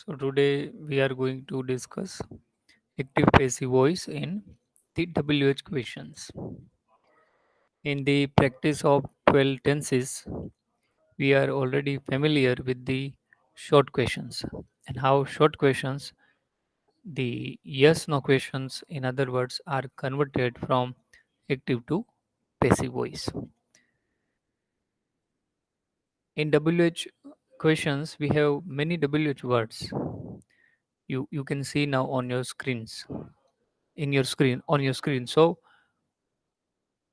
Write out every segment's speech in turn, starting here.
So today we are going to discuss active passive voice in the WH questions. In the practice of 12 tenses, we are already familiar with the short questions and how short questions, the yes no questions, in other words, are converted from active to passive voice. In WH questions, we have many WH words. You can see now on your screens, in your screen, on your screen. So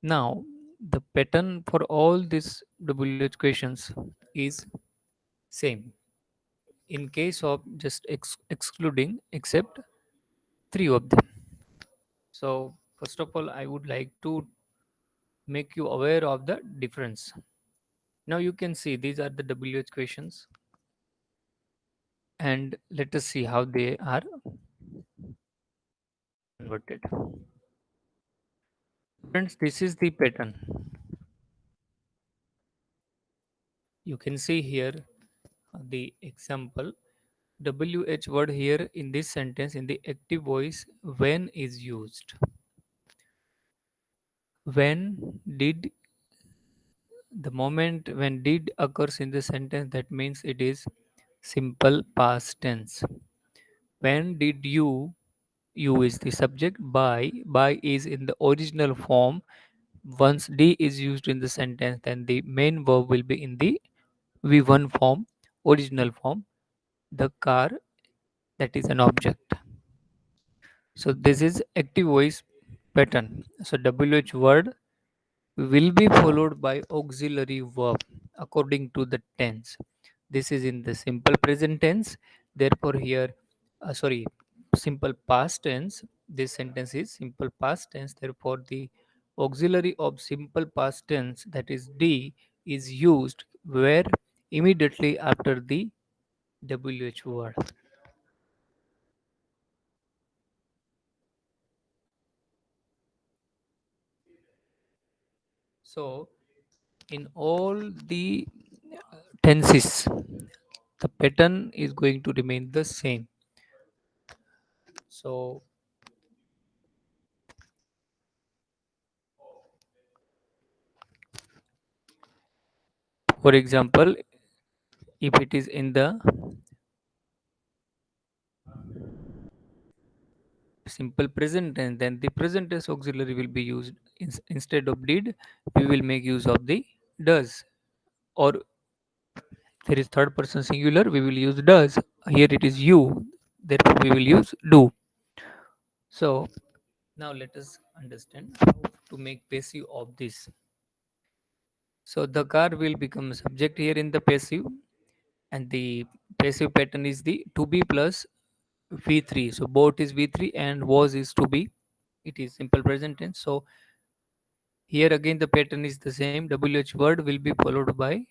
now the pattern for all these WH questions is same in case of just excluding except three of them. So first of all, I would like to make you aware of the difference. Now you can see these are the WH questions, and let us see how they are converted. Friends, this is the pattern. You can see here the example. WH word here in this sentence in the active voice when is used. When did, the moment when did occurs in the sentence, that means it is simple past tense. When did you is the subject, by is in the original form. Once D is used in the sentence, then the main verb will be in the V1 form, original form. The car, that is an object. So this is active voice pattern. So WH word will be followed by auxiliary verb according to the tense. This is in the simple present tense. Therefore, here, simple past tense. This sentence is simple past tense. Therefore, the auxiliary of simple past tense, that is D, is used where immediately after the WH word. So, in all the tenses, the pattern is going to remain the same. So, for example, if it is in the simple present tense, then the present tense auxiliary will be used. Instead of did, we will make use of the does. Or there is third person singular, we will use does. Here it is you, therefore we will use do. So now let us understand how to make passive of this. So the car will become subject here in the passive, and the passive pattern is the to be plus V3. So both is V3 and was is to be. It is simple present tense. So here again the pattern is the same. WH word will be followed by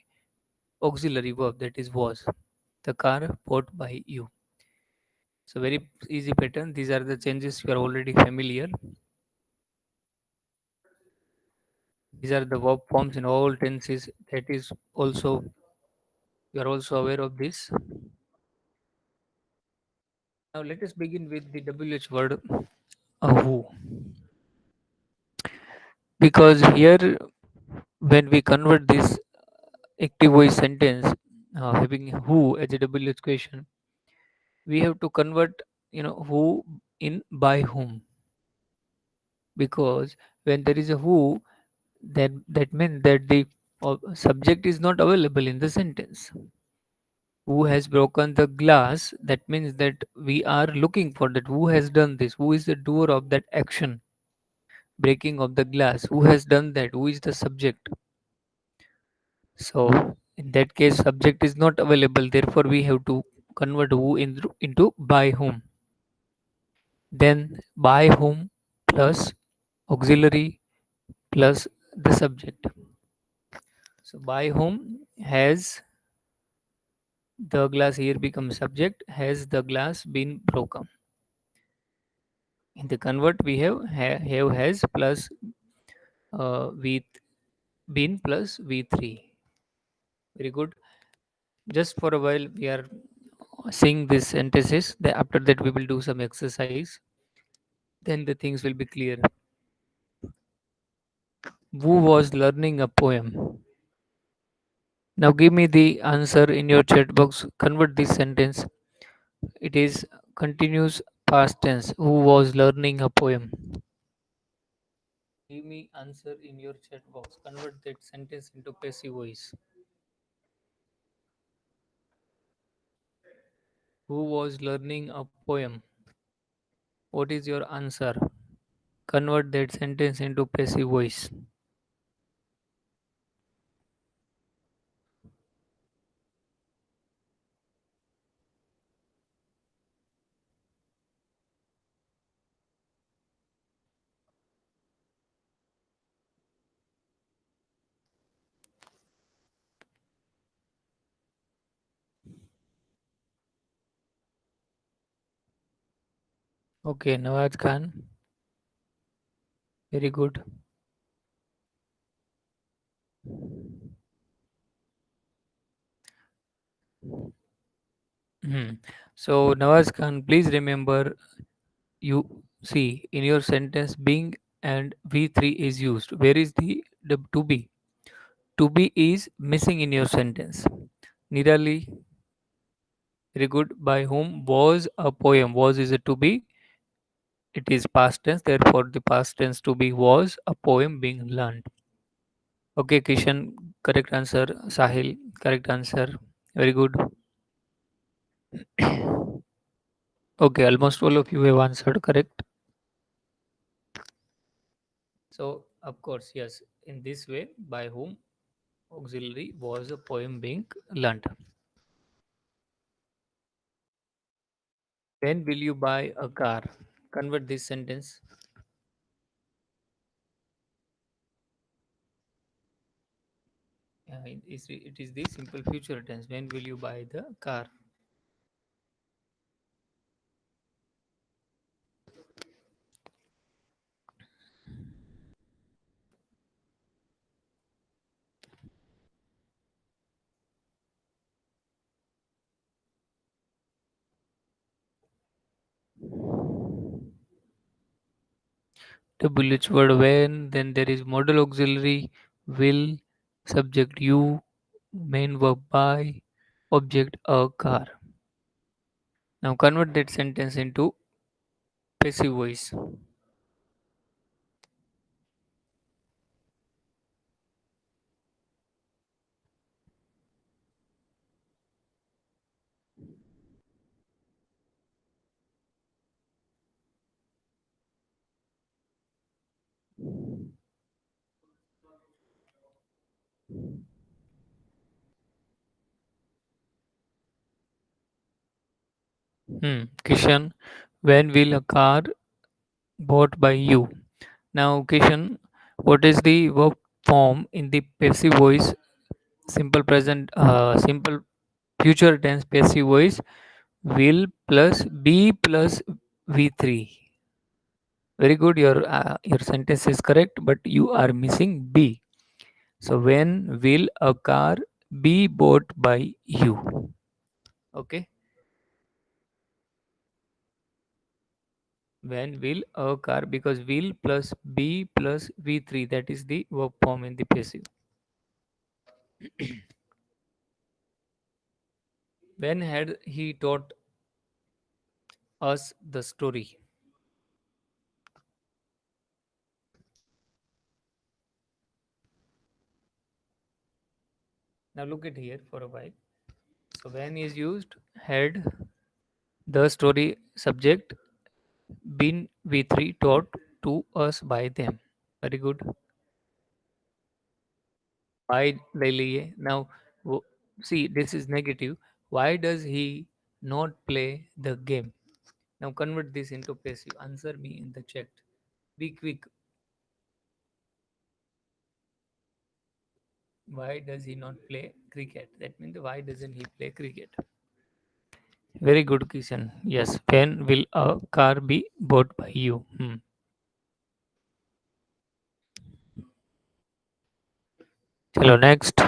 auxiliary verb, that is was. The car bought by you. So very easy pattern. These are the changes you are already familiar. These are the verb forms in all tenses. That is also, you are also aware of this. Now let us begin with the WH word who, because here when we convert this active voice sentence having who as a WH question, we have to convert who in by whom, because when there is a who, then that means that the subject is not available in the sentence. Who has broken the glass, that means that we are looking for that who has done this, who is the doer of that action, breaking of the glass, who has done that, who is the subject. So in that case subject is not available, therefore we have to convert who into by whom. Then by whom plus auxiliary plus the subject. So by whom has the glass, here becomes subject, has the glass been broken. In the convert we have has plus v been plus v3. Very good. Just for a while we are sing these sentences. After that, we will do some exercise. Then the things will be clear. Who was learning a poem? Now give me the answer in your chat box. Convert this sentence. It is continuous past tense. Who was learning a poem? Give me answer in your chat box. Convert that sentence into passive voice. Who was learning a poem? What is your answer? Convert that sentence into passive voice. Okay, Nawaz Khan. Very good. Hmm. So Nawaz Khan, please remember you see in your sentence being and V3 is used. Where is the to be? To be is missing in your sentence. Nirali, very good. By whom was a poem? Was is a to be. It is past tense. Therefore, the past tense to be was a poem being learned. Okay, Kishan, correct answer. Sahil, correct answer. Very good. Okay, almost all of you have answered correct. So, of course, yes, in this way, by whom auxiliary was a poem being learned. When will you buy a car? Convert this sentence. It is the simple future tense. When will you buy the car? The bullet word when, then there is modal auxiliary, will, subject you, main verb buy, object a car. Now convert that sentence into passive voice. Kishan, when will a car bought by you? Now, Kishan, what is the verb form in the passive voice? Simple future tense passive voice will plus be plus V3. Very good. Your sentence is correct, but you are missing be. So when will a car be bought by you? Okay. When will a car, because will plus be plus V3, that is the verb form in the passive. When had he taught us the story? Now look at here for a while. So when is used, had the story subject been V3 taught to us by them. Very good. Why ले लिए? Now see, this is negative. Why does he not play the game? Now convert this into passive. Answer me in the chat. Be quick. Why does he not play cricket? That means why doesn't he play cricket? Very good question. Yes. When will a car be bought by you? Hello. Next.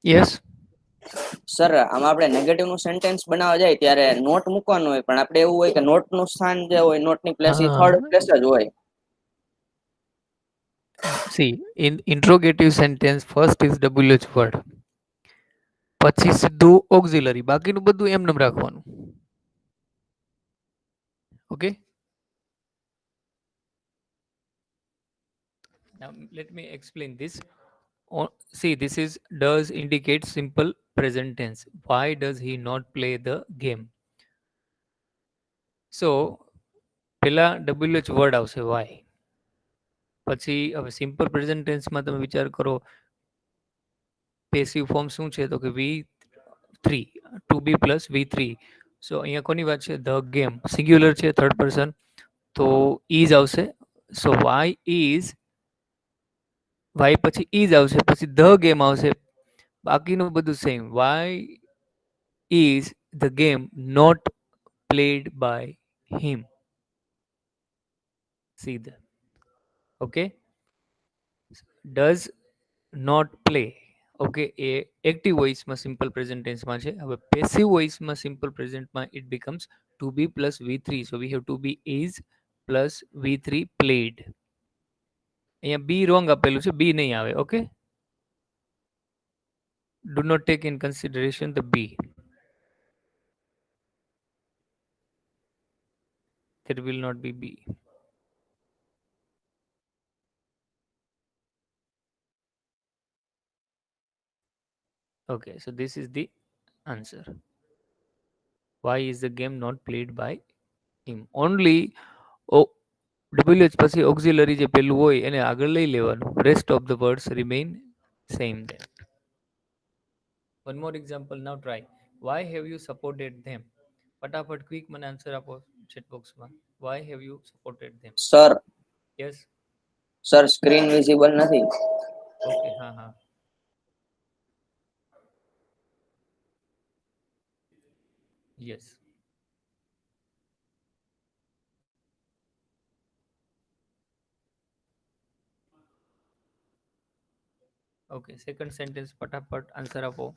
Yes. Sir આમાં આપણે negative નું sentence બનાવવા જાય ત્યારે not મૂકવાનું હોય, પણ આપણે એવું હોય કે નોટ નું સ્થાન જે હોય નોટ ની પ્લેસ એ હા. થર્ડ પ્લેસ જ હોય. See, in interrogative sentence, first is WH word. પછી સીધું ઓક્ઝિલરી, બાકીનું બધું એમને રાખવાનું. Okay. Now let me explain this. See, this is does indicate simple present tense. Why does he not play the game? So પેલા WH word આવશે why. પછી હવે સિમ્પલ પ્રેઝન્ટ ટેન્સમાં તમે વિચાર કરો, પેસિવ ફોર્મ શું છે, તો કે V3 two be plus V3. સો અહીંયા કોની વાત છે? The game. સિંગ્યુલર છે, થર્ડ પર્સન, તો ઇઝ આવશે. સો વાય ઇઝ, વાય પછી ઇઝ આવશે, પછી ધ ગેમ આવશે, બાકીનું બધું same. Why is the game not played by him? See the, okay. Does not play, okay, એ એક્ટિવ વોઇસમાં સિમ્પલ પ્રેઝન્ટ ટેન્સમાં છે. હવે પેસિવ વોઇસમાં સિમ્પલ પ્રેઝન્ટમાં it becomes to be plus V3. So we have to be is plus V3 played. અહીંયા બી wrong આપેલું છે, બી નહીં આવે. Okay, do not take in consideration the B. There will not be B. Okay, so this is the answer. Why is the game not played by him? Only WH પછી auxiliary જે પેલું હોય એને આગળ લઈ લેવાનું. Rest of the words remain same then. One more example now try. Why have you supported them? ફટાફટ quick મને આન્સર આપો chat box માં. Why have you supported them? Sir Yes. Sir screen visible નથી. Okay, હા હા. Yes. Okay, second sentence ફટાફટ answer આપો.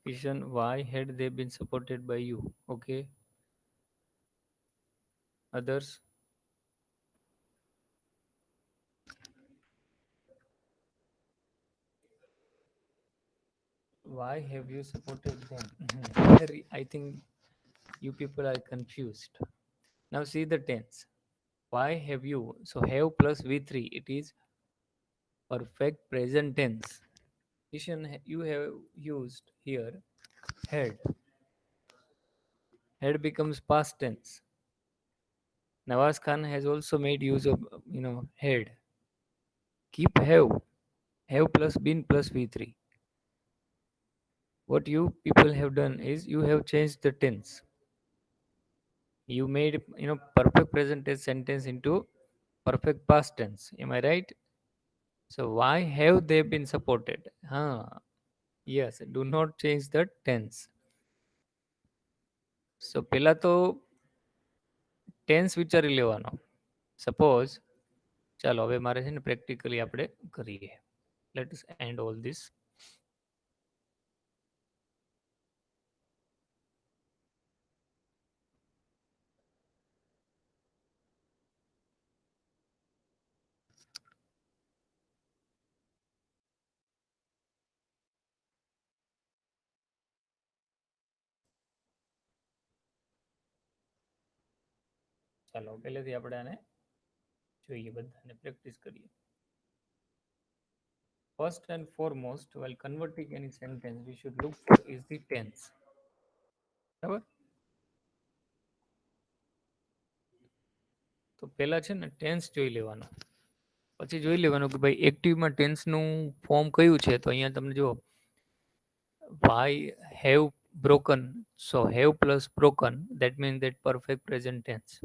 Kishan, why had they been supported by you? Okay. Others? Why have you supported them? I think you people are confused. Now see the tense. Why have you? So have plus V3. It is perfect present tense. Kishan, you have used here had. Had becomes past tense. Nawaz Khan has also made use of had. Keep have. Have plus been plus V3. What you people have done is you have changed the tense. You made perfect present tense sentence into perfect past tense. Am I right? So why have they been supported? Huh. Yes, do not change the tense. So પહેલા તો tense વિચારી લેવાનો. Suppose, ચાલો હવે મારે છે ને practically આપણે કરીએ. Let us and all this. ચાલો પહેલેથી આપણે આને જોઈએ, બધાને પ્રેક્ટિસ કરીએ. First and foremost, while converting any sentence, we should look for is the tense. બરાબર? તો પહેલા છે ને ટેન્સ જોઈ લેવાનો. પછી જોઈ લેવાનું કે ભાઈ એક્ટિવમાં ટેન્સનું ફોર્મ કયું છે. તો અહીંયા તમને જો why have broken. So have plus broken, that means that perfect present tense.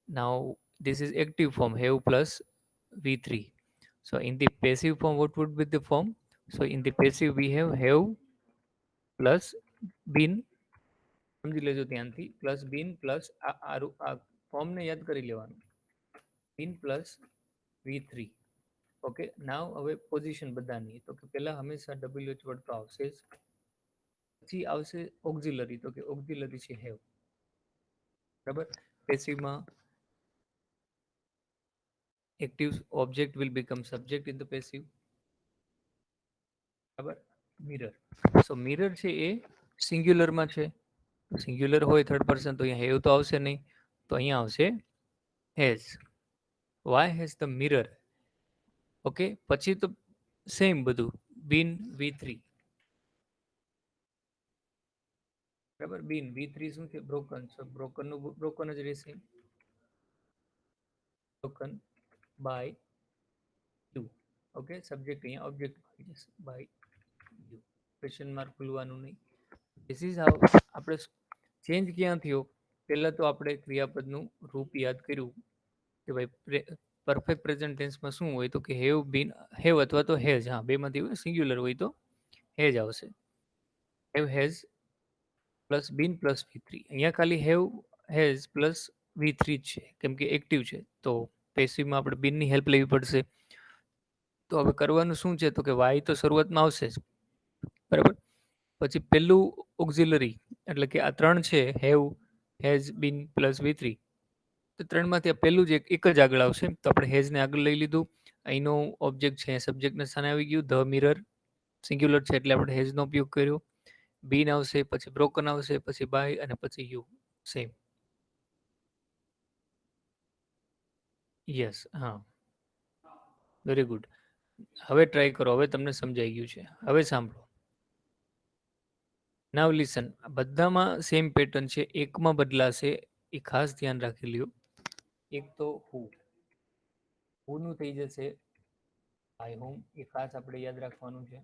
Now this is active form, have plus v3. So in the passive form, what would be the form? So in the passive we have plus been, સમજી લેજો ધ્યાનથી, plus બીન plus આ ફોર્મને યાદ કરી લેવાનું, બીન plus v3. Okay, નાવ હવે position બધાની, તો કે પહેલા હંમેશા WH વર્ડ તો આવશે જ, પછી આવશે ઓક્ઝિલરી, તો કે ઓક્ઝિલરી છે હેવ. બરાબર, પેસિવમાં active object will become subject in the passive. બરાબર, મિરર. સો મિરર છે એ સિંગ્યુલરમાં છે, સિંગ્યુલર હોય થર્ડ પર્સન તો અહીંયા હેવ તો આવશે નહીં, તો અહીંયા આવશે has. Why has the mirror. Okay, પછી તો સેમ બધું, બીન v3. બરાબર, બીન v3 શું છે? બ્રોકન. સો બ્રોકન નું બ્રોકન જ રહેશે, broken by you. Okay, subject અહીંયા ઓબ્જેક્ટ આવી જશે, બાય યુ. ક્વેશ્ચન માર્ક ખુલવાનું નહીં. ધીસ ઇઝ હાઉ આપણે ચેન્જ ક્યાં થયો. પહેલા તો આપણે ક્રિયાપદનું રૂપ યાદ કર્યું કે ભાઈ પરફેક્ટ પ્રેઝન્ટ ટેન્સમાં શું હોય, તો કે હેવ બીન, હેવ અથવા તો હેઝ. હા, બેમાંથી સિંગ્યુલર હોય તો હેઝ આવશે. Have has plus bin plus v3. અહીંયા ખાલી હેવ હેઝ પ્લસ v3 જ છે, કેમ કે એક્ટિવ છે. તો પેસિવમાં આપણે બીનની હેલ્પ લેવી પડશે. તો હવે કરવાનું શું છે, તો કે વાય તો શરૂઆતમાં આવશે જ. બરાબર, પછી પહેલું ઓક્ઝિલરી, એટલે કે આ ત્રણ છે, have has been plus v3. તો ત્રણમાંથી આ પહેલું જ એક જ આગળ આવશે, તો આપણે હેઝને આગળ લઈ લીધું. અહીંનો ઓબ્જેક્ટ છે સબ્જેક્ટના સ્થાને આવી ગયું, ધ મિરર સિંગ્યુલર છે એટલે આપણે હેઝનો ઉપયોગ કર્યો. બીન આવશે, પછી બ્રોકન આવશે, પછી બાય અને પછી યુ. સેમ. યસ, હા, વેરી ગુડ. હવે ટ્રાય કરો, હવે તમને સમજાઈ ગયું છે. હવે સાંભળો. નાવ લિસન. બધામાં સેમ પેટર્ન છે, એકમાં બદલાશે, એ ખાસ ધ્યાન રાખી લ્યો. એક તો હુ નું થઈ જશે આઈ હોમ, એ ખાસ આપણે યાદ રાખવાનું છે.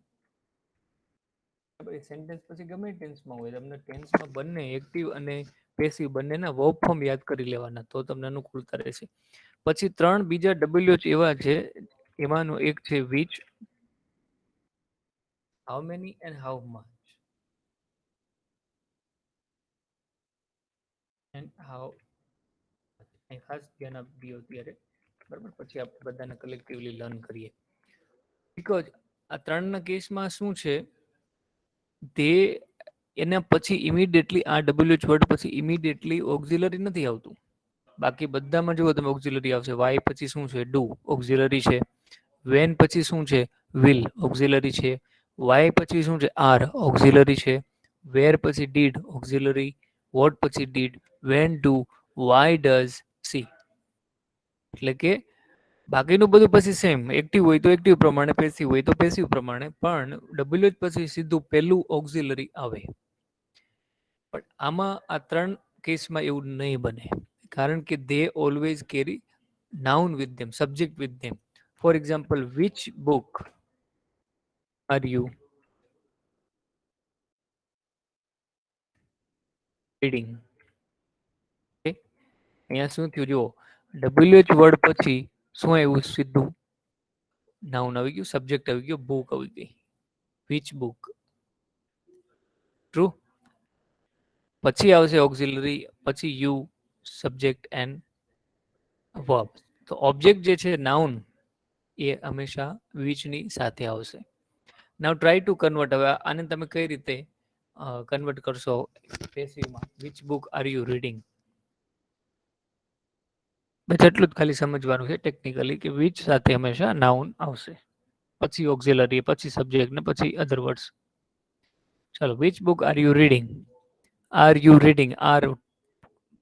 સેન્ટેન્સ પછી ગમે ટેન્સમાં હોય, તમને ટેન્સમાં બંને એક્ટિવ અને પેસિવ બંનેના વર્બ ફોર્મ યાદ કરી લેવાના, તો તમને અનુકૂળતા રહેશે. પછી ત્રણ બીજા WH એવા છે, એમાંનું એક છે which, how many and how much, and how. અહીં ખાસ ધ્યાન આપજો અત્યારે. બરાબર, પછી આપણે બધાને કલેક્ટિવલી લર્ન કરીએ. બીકોઝ આ ત્રણના કેસમાં શું છે, તે એના પછી ઇમિડિયેટલી આ WH વર્ડ પછી ઇમિડિયેટલી ઓક્ઝિલરી નથી આવતું. બાકી બધામાં જુઓ તમે ઓક્ઝિલરી આવશે. વાય પછી શું છે? ડુ, ઓક્ઝિલરી છે. વેન પછી શું છે? વિલ, ઓક્ઝિલરી છે. વાય પછી શું છે? આર, ઓક્ઝિલરી છે. વેર પછી ડીડ, ઓક્ઝિલરી. વોટ પછી did. When do, why does, C. એટલે કે બાકીનું બધું પછી સેમ, એક્ટિવ હોય તો એક્ટિવ પ્રમાણે, પેસિવ હોય તો પેસિવ પ્રમાણે, પણ WH પછી સીધું પહેલું ઓક્ઝિલરી આવે. પણ આમાં આ ત્રણ કેસમાં એવું નહીં બને, કારણ કે they always carry noun with them, subject with them. For example, which book are you reading? Okay, અહીંયા શું થયું જુઓ, WH વર્ડ પછી શું આવ્યું? સીધું નાઉન આવી ગયું, સબ્જેક્ટ આવી ગયો, બુક આવી ગઈ. which book, true. પછી આવશે ઓક્ઝિલરી, પછી યુ, સબ્જેક્ટ એન્ડ વર્બ. તો ઓબ્જેક્ટ જે છે નાઉન, એ હંમેશા which ની સાથે આવશે. Now try to convert. હવે આને તમે કઈ રીતે કન્વર્ટ કરશો પેસિવમાં? Which book are you reading? બસ એટલું જ ખાલી સમજવાનું છે ટેકનિકલી, કે વિચ સાથે હંમેશા નાઉન આવશે, પછી ઓક્ઝિલરી, પછી સબ્જેક્ટ ને પછી અધર વર્ડ્સ. ચાલો, which book are you reading? Are you reading, are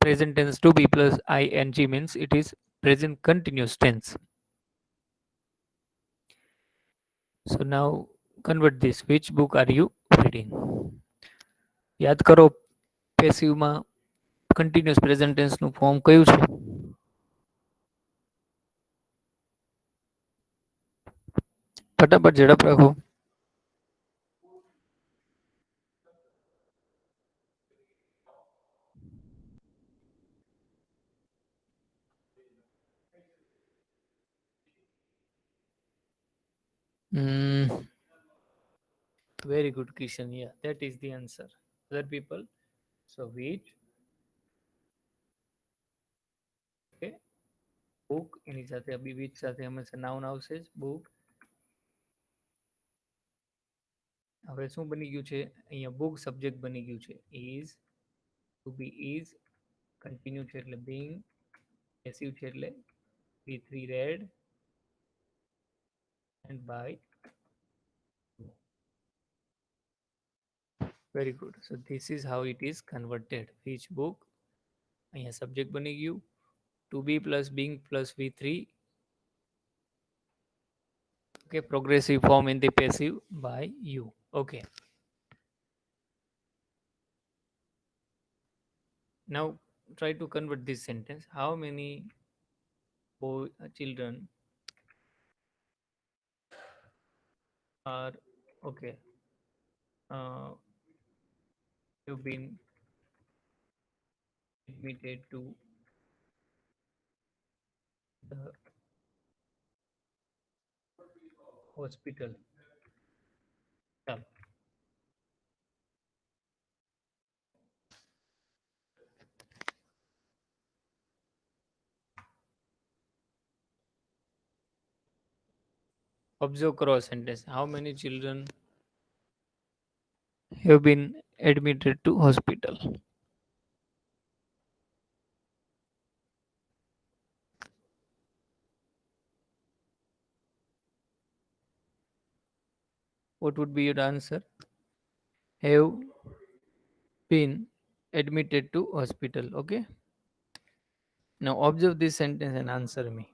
present tense to be plus ing means it is present continuous tense. So now convert this. Which book are you reading? યાદ કરો, પેસિવમાં continuous present ટેન્સનું form કયું છે? ફટાફટ ઝડપ રાખો. Mm, very good question. Yeah, that is the answer. Other people. So which okay book એની સાથે અભી which સાથે હંમેશા noun આવશે જ book. હવે શું બની ગયું છે અહીંયા book સબ્જેક્ટ બની ગયું છે is to be is continue છે એટલે being passive છે એટલે be3 read and by. Very good. So this is how it is converted. Which book? અહીંયા સબ્જેક્ટ બની ગયું to be plus being plus v3. Okay, progressive form in the passive by you. Okay. Now try to convert this sentence. How many children are okay? You've been admitted to the hospital. Yeah. Observe cross sentence. How many children have been admitted to hospital? What would be your answer? Have been admitted to hospital. Okay. Now observe this sentence and answer me.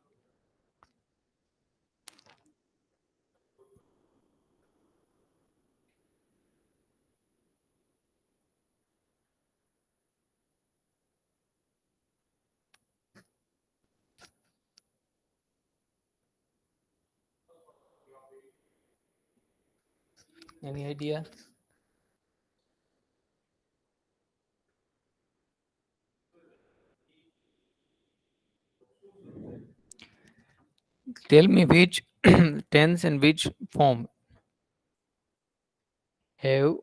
Any idea? Tell me which tense and which form have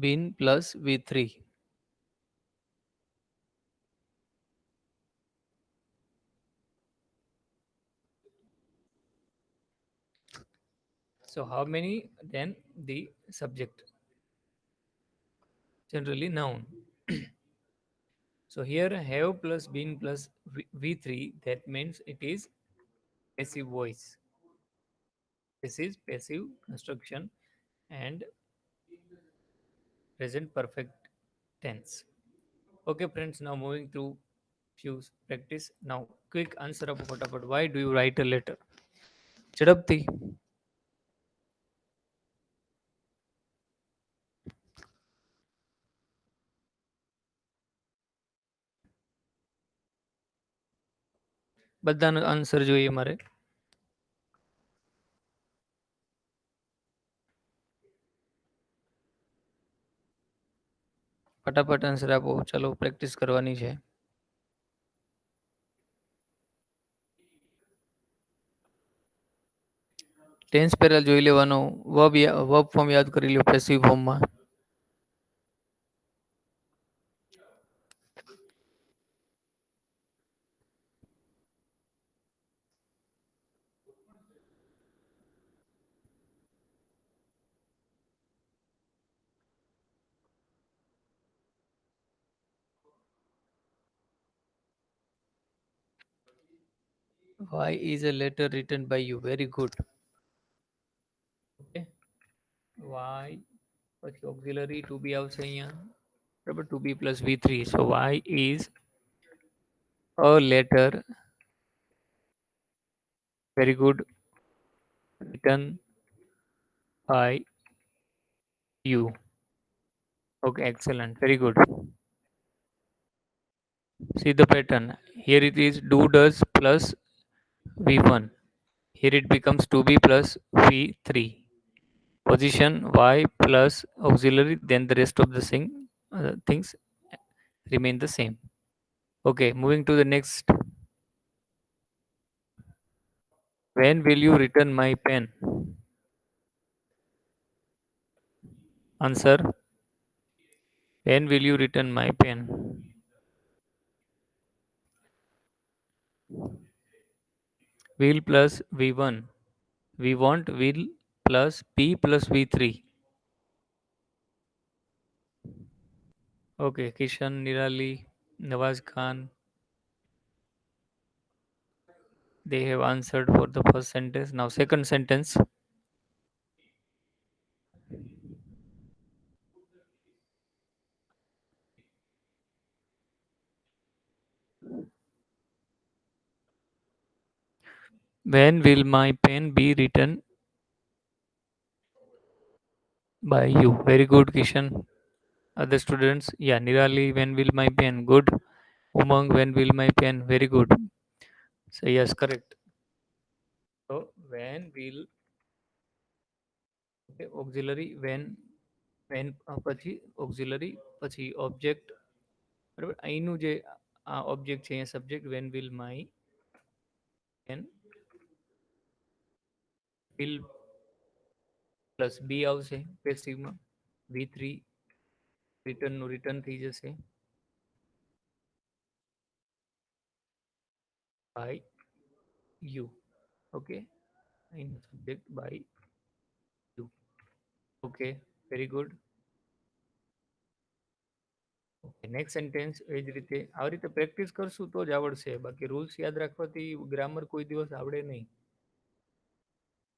been plus v3. So how many then the subject? Generally noun. So here have plus been plus v3, that means it is passive voice. This is passive construction and present perfect tense. Okay friends, now moving to few practice. Now quick answer up फटाफट. Why do you write a letter? ઝડપથી. બધાનો answer જોઈએ મારે. ફટાફટ answer આપો. ચલો practice કરવાની છે. ટેન્સ પહેલા જોઈ લેવાનો. વર્બ ફોર્મ યાદ કરી લો પેસિવ ફોર્મમાં. Why is a letter written by you? Very good. Okay. Why પછી auxiliary to be આવશે અહીંયા. બરાબર, to be plus v3. So why is a letter, very good, written by you? Okay, excellent, very good. See the pattern. Here it is do does plus v1. Here it becomes to be plus v3. Position y plus auxiliary, then the rest of the things remain the same. Okay, moving to the next. When will you return my pen? Answer. When will you return my pen? Will plus V1. We want will plus P plus V3. Okay, Kishan, Nirali, Nawaz Khan, they have answered for the first sentence. Now, second sentence. When will my pen be written by you? Very good, Kishan. Other students, yeah, Nirali, when will my pen? Good. Umang, when will my pen? Very good. So, yes, correct. So, when will, okay, auxiliary, when પછી auxiliary, પછી object, બરાબર અહીંનું જે આ object છે અહીંયા subject when will my pen will plus be આવશે પેસિવમાં V3 રિટર્નનું રિટર્ન થઈ જશે by you. Okay, અહીંનું subject by you. Okay, very good. Okay next sentence એ જ રીતે આવી રીતે પ્રેક્ટિસ કરશું તો જ આવડશે બાકી રૂલ્સ યાદ રાખવાથી ગ્રામર કોઈ દિવસ આવડે નહીં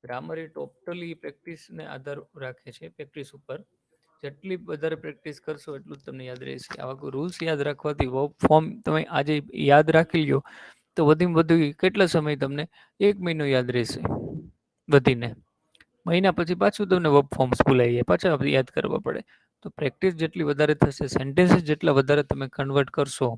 ગ્રામર એ ટોટલી પ્રેક્ટિસને આધાર રાખે છે પ્રેક્ટિસ ઉપર જેટલી વધારે પ્રેક્ટિસ કરશો એટલું જ તમને યાદ રહેશે આવા કોઈ રૂલ્સ યાદ રાખવાથી વર્બ ફોર્મ તમે આજે યાદ રાખી લ્યો તો વધીમાં વધુ કેટલા સમય તમને 1 મહિનો યાદ રહેશે વધીને મહિના પછી પાછું તમને વર્બ ફોર્મ્સ ભૂલાઈ જાય પાછા આપણે યાદ કરવા પડે તો પ્રેક્ટિસ જેટલી વધારે થશે સેન્ટેન્સીસ જેટલા વધારે તમે કન્વર્ટ કરશો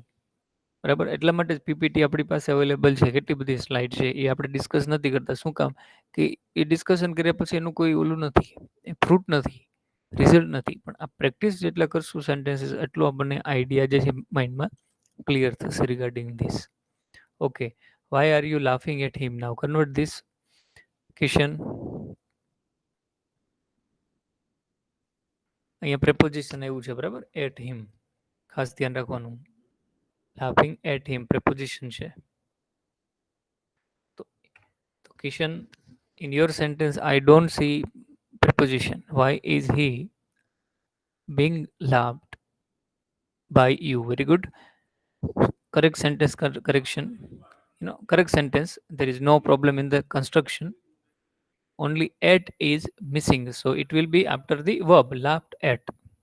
બરાબર એટલા માટે જ પીપીટી આપણી પાસે અવેલેબલ છે કેટલી બધી સ્લાઇડ છે એ આપણે ડિસ્કસ નથી કરતા શું કામ કે એ ડિસ્કશન કર્યા પછી એનું કોઈ ઓલું નથી એ ફ્રૂટ નથી રિઝલ્ટ નથી પણ આ પ્રેક્ટિસ જેટલા કરશું સેન્ટેન્સીસ એટલું આપણને આઈડિયા જે છે માઇન્ડમાં ક્લિયર થશે regarding this okay why are you laughing at him now convert this Kishan અહીંયા પ્રેપોઝિશન એવું છે બરાબર એટ હિમ ખાસ ધ્યાન રાખવાનું લાફિંગ એટ હિમ પ્રેપોઝિશન છે તો Kishan, in your sentence, I don't see preposition. Why is he being laughed by you? Very good. Correct sentence correction. Correct sentence. There is no problem in the construction. Only at is missing. So it will be after the verb laughed at.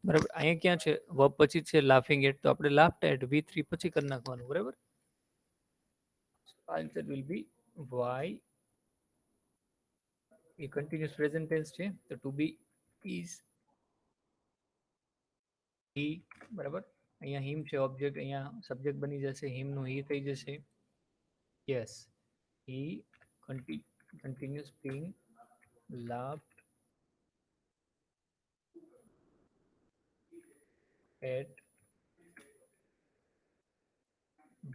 બરાબર અહીંયા ક્યાં છે verb પછી છે laughing at તો આપણે laughed at V3 પછી કરી નાખવાનું બરાબર answer will be why A continuous present tense છે તો to be is he બરાબર અહીંયા હિમ છે ઓબ્જેક્ટ અહીંયા સબ્જેક્ટ બની જશે હિમ નું he થઈ જશે yes he continues being laughed at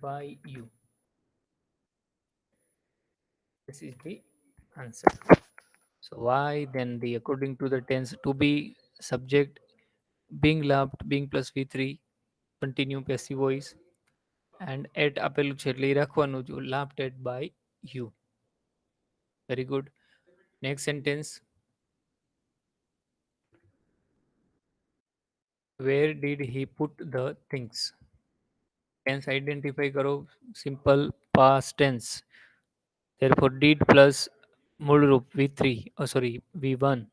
by you this is the answer so why then the according to the tense to be subject being laughed being plus v3 continue passive voice and at આપેલું છે એટલે એ રાખવાનું જો laughed at by you very good next sentence where did he put the things tense identify करो simple past tense therefore did plus मूल रूप v3 oh sorry v1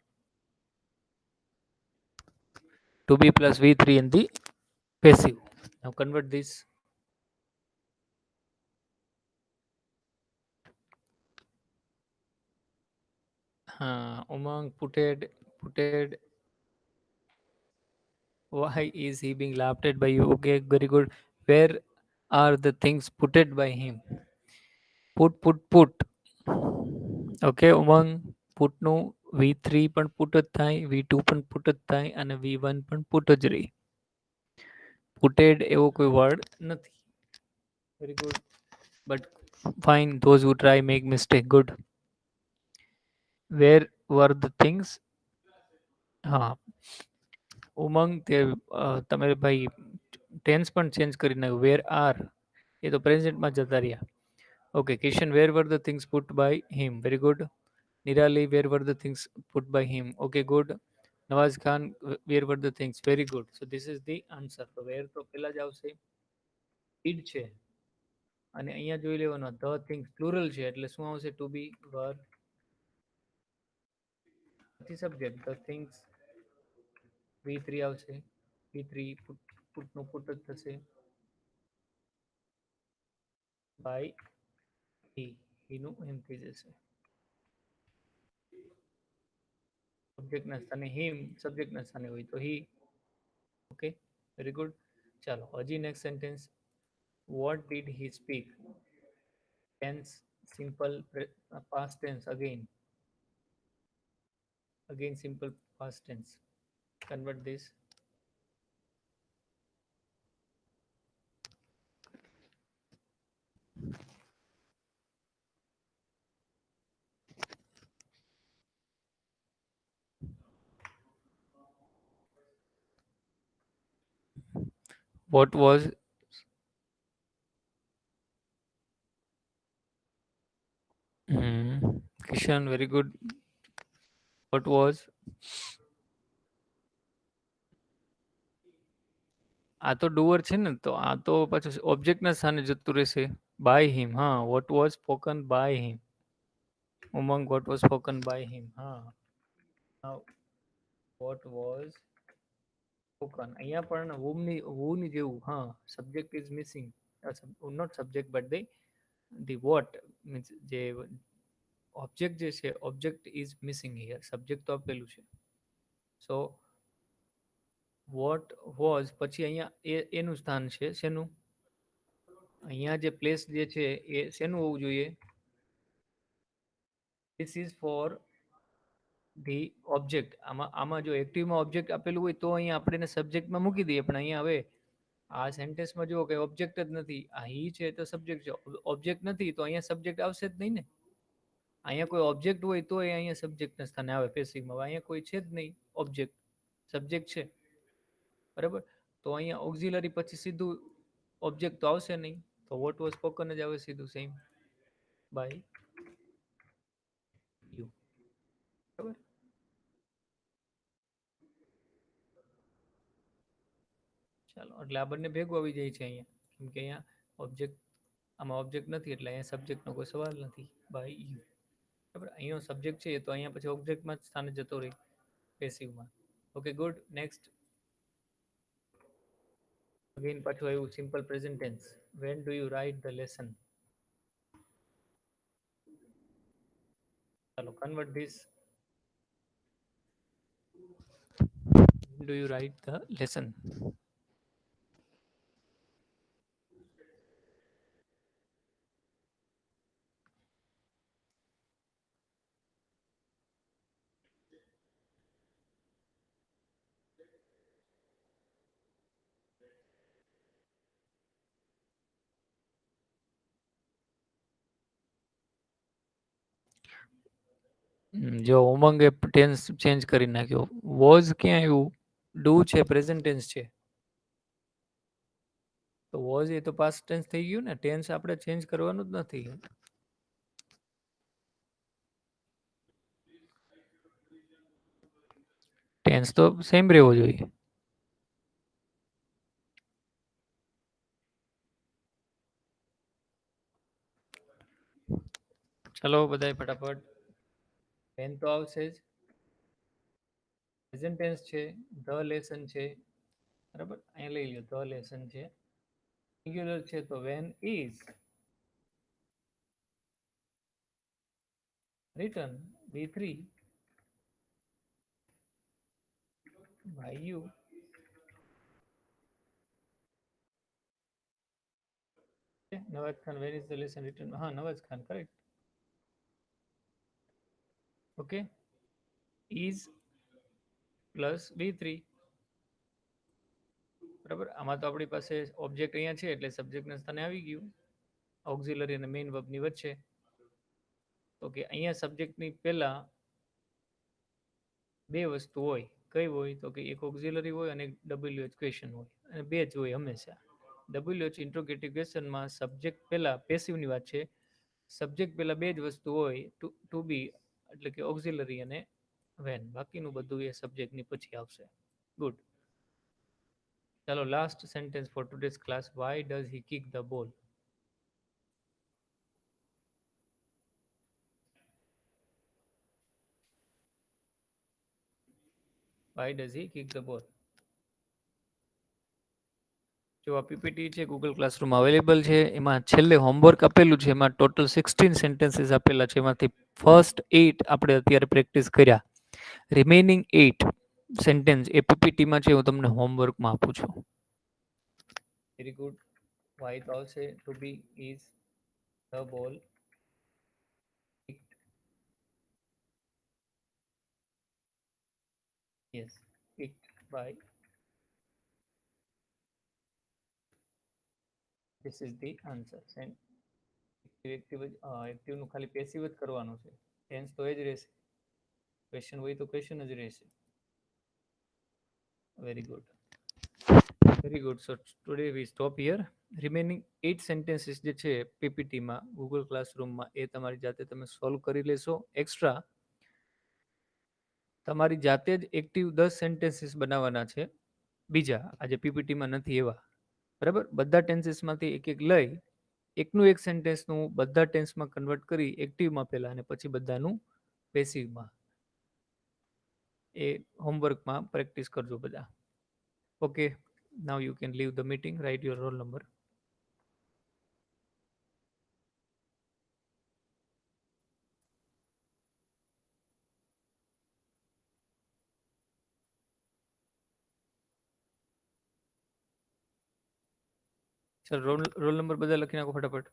to be plus v3 in the passive now convert this Umang putted why is he being laughed at by you okay very good where are the things putted by him put okay Umang પુટનું V3 પણ put જ થાય V2 પણ put જ થાય અને V1 પણ put જ રહી પુટેડ એવો કોઈ વર્ડ નથી very good but fine those who try make mistake good where were the things હા ઉમંગ તે તમે ભાઈ ટેન્સ પણ ચેન્જ કરી નાખ્યું. વેર આર એ તો પ્રેઝન્ટમાં જતા રહ્યા. Okay Kishan, where were the things put by him? Very good. Nirali, where were the things put by him? Okay good. Nawaz Khan, where were the things? Very good. So this is the answer. તો where તો પહેલા જ આવશે. ઈડ છે અને અહીંયા જોઈ લેવાનો ધ થિંગ્સ પ્લુરલ છે એટલે શું આવશે? To be, were, subject the things V3 આવશે. V3 પુટનું પુટ જ થશે બાય નું એમ થઈ જશે. સબ્જેક્ટના સ્થાને હિમ, સબ્જેક્ટના સ્થાને હોય તો હી. Okay very good. ચાલો હજી next sentence. What did he speak? Tense simple past tense again simple past tense. Convert this. What was Kishan, very good. What was? આ તો ડુઅર છે ને, તો આ તો પાછું ઓબ્જેક્ટના સ્થાને જતું રહેશે. By him. હા, what was spoken by him. Umang, what was spoken by him? હા, વોટ વોઝ સ્પોકન. અહીંયા પણ who ની જેવું. હા, subject is missing. Not subject but the what means જે ઓબ્જેક્ટ જે છે, object is missing here. Subject તો આપેલું છે. સો વોટ વોઝ પછી અહીંયા એનું સ્થાન છે શેનું? અહીંયા જે પ્લેસ જે છે એ શેનું હોવું જોઈએ? This is for the object. આમાં જો એક્ટિવમાં ઓબ્જેક્ટ આપેલું હોય તો અહીંયા આપણે એને સબ્જેક્ટમાં મૂકી દઈએ, પણ અહીંયા હવે આ સેન્ટેન્સમાં જુઓ કે ઓબ્જેક્ટ જ નથી. આ હી છે તો સબ્જેક્ટ છે. ઓબ્જેક્ટ નથી તો અહીંયા સબ્જેક્ટ આવશે જ નહીં ને. અહીંયા કોઈ ઓબ્જેક્ટ હોય તો એ અહીંયા સબ્જેક્ટના સ્થાને આવે પેસિવમાં. અહીંયા કોઈ છે જ નહીં ઓબ્જેક્ટ, સબ્જેક્ટ છે બરાબર. તો અહીંયા ઓક્ઝિલરી પછી સીધું ઓબ્જેક્ટ તો આવશે નહીં, તો વોટ વોઝ સ્પોકન જ આવે સીધું સેમ બાય યુ. બરાબર. ચાલો એટલે આ બંને ભેગું આવી જાય છે અહીંયા, કેમ કે અહીંયા ઓબ્જેક્ટ આમાં ઓબ્જેક્ટ નથી એટલે અહીંયા સબ્જેક્ટનો કોઈ સવાલ નથી. By you. બરાબર. અહીંયા સબ્જેક્ટ છે તો અહીંયા પછી ઓબ્જેક્ટમાં જ સ્થાને જતો રહે પેસિવમાં. Okay good. નેક્સ્ટ અગેન પાછું આવ્યું simple present tense. When do you write the lesson? ચાલો convert this. Do you write the lesson? જો ઉમંગે ટેન્સ ચેન્જ કરી નાખ્યો. વોઝ ક્યાં આવ્યું? ડુ છે, પ્રેઝન્ટ ટેન્સ છે. તો વોઝ એ તો પાસ્ટ ટેન્સ થઈ ગયું ને. ટેન્સ આપણે ચેન્જ કરવાનું જ નથી. ટેન્સ તો સેમ રહેવો જોઈએ. ચલો બધાય ફટાફટ. વેન તો આવશે જ. પ્રેઝન્ટ ટેન્સ છે, ધ લેસન છે બરાબર. અહીંયા લઈ લ્યો ધ લેસન છે. સિંગ્યુલર છે તો when is written V3 by you. Nawaz Khan, where is the lesson written? हाँ Nawaz Khan, correct. Okay. Is plus V3 બરાબર. આમાં તો આપણી પાસે ઓબ્જેક્ટ અહીંયા છે એટલે સબ્જેક્ટના સ્થાને આવી ગયું. ઓક્ઝિલરી અને મેઇન વર્બની વચ્ચે. ઓકે અહીંયા સબ્જેક્ટની પહેલા બે વસ્તુ હોય કઈ હોય તો કે એક ઓક્ઝિલરી હોય અને એક WH ક્વેશ્ચન હોય અને બે જ હોય હંમેશા. WH ઇન્ટ્રોગેટિવ ક્વેશ્ચનમાં સબ્જેક્ટ પહેલા પેસિવની વાત છે. સબ્જેક્ટ પહેલા બે જ વસ્તુ હોય ટુ બી એટલે કે ઓક્ઝિલરી અને વેન, બાકીનું બધું એ સબ્જેક્ટની પછી આવશે. ગુડ. ચાલો last sentence four today's class. Why does he kick the ball? Why does he kick the ball? જો આ પીપીટી છે ગૂગલ ક્લાસરૂમ અવેલેબલ છે, એમાં છેલ્લે હોમવર્ક આપેલું છે, એમાં ટોટલ 16 સેન્ટેન્સીસ આપેલા છે, એમાંથી ફર્સ્ટ 8 આપણે અત્યારે પ્રેક્ટિસ કર્યા. રિમેનિંગ 8 સેન્ટેન્સ એ પીપીટીમાં છે, હું તમને હોમવર્કમાં આપું છું. Very good. વાય તો આવશે to be is the ball yes picked by, this is the answer. એક્ટિવનું ખાલી પેસિવ જ કરવાનું છે, ટેન્સ તો એ જ રહેશે, ક્વેશ્ચન હોય તો ક્વેશ્ચન જ રહેશે. Very good, very good. So today we stop here. Remaining 8 sentences જે છે પીપીટીમાં ગૂગલ ક્લાસરૂમમાં, એ તમારી જાતે તમે સોલ્વ કરી લેશો. એક્સ્ટ્રા તમારી જાતે જ એક્ટિવ 10 સેન્ટેન્સીસ બનાવવાના છે, બીજા આજે પીપીટીમાં નથી એવા. બરાબર, બધા ટેન્સીસમાંથી એક એક લઈ એકનું એક સેન્ટેન્સનું બધા ટેન્સમાં કન્વર્ટ કરી એક્ટિવમાં પહેલા અને પછી બધાનું પેસિવમાં. એ હોમવર્કમાં પ્રેક્ટિસ કરજો બધા. Okay, now you can live the meeting. Write your roll number. Sir roll number બધા લખી નાખો ફટાફટ.